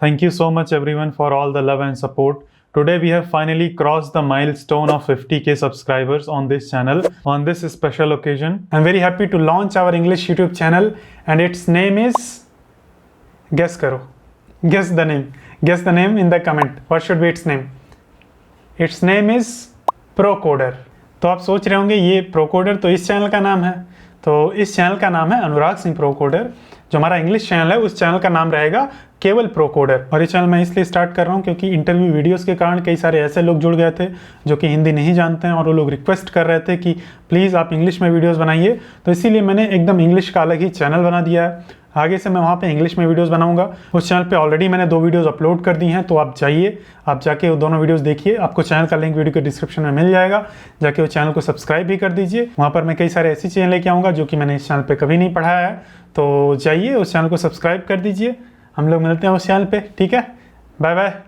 Thank you so much everyone for all the love and support. Today we have finally crossed the milestone of 50k subscribers on this channel on this special occasion. I'm very happy to launch our English YouTube channel and its name is, guess karo. Guess the name. Guess the name in the comment. What should be its name? Its name is ProCoder. तो आप सोच रहे होंगे ये ProCoder तो इस channel का नाम है। तो इस चैनल का नाम है अनुराग सिंह ProCoder। जो हमारा इंग्लिश चैनल है उस चैनल का नाम रहेगा केवल ProCoder। और ये चैनल मैं इसलिए स्टार्ट कर रहा हूँ क्योंकि इंटरव्यू वीडियोस के कारण कई सारे ऐसे लोग जुड़ गए थे जो कि हिंदी नहीं जानते हैं और वो लोग रिक्वेस्ट कर रहे थे कि प्लीज़ आप इंग्लिश में वीडियोस बनाइए। तो इसीलिए मैंने एकदम इंग्लिश का अलग ही चैनल बना दिया है। आगे से मैं वहाँ पे इंग्लिश में वीडियोस बनाऊंगा। उस चैनल पे ऑलरेडी मैंने 2 वीडियोस अपलोड कर दी हैं, तो आप जाइए, आप जाके वो दोनों वीडियोस देखिए। आपको चैनल का लिंक वीडियो के डिस्क्रिप्शन में मिल जाएगा। जाके वो चैनल को सब्सक्राइब भी कर दीजिए। वहाँ पर मैं कई सारे ऐसी चीज़ें लेके आऊँगा जो कि मैंने इस चैनल पर कभी नहीं पढ़ाया है। तो जाइए उस चैनल को सब्सक्राइब कर दीजिए। हम लोग मिलते हैं उस चैनल पर। ठीक है, बाय बाय।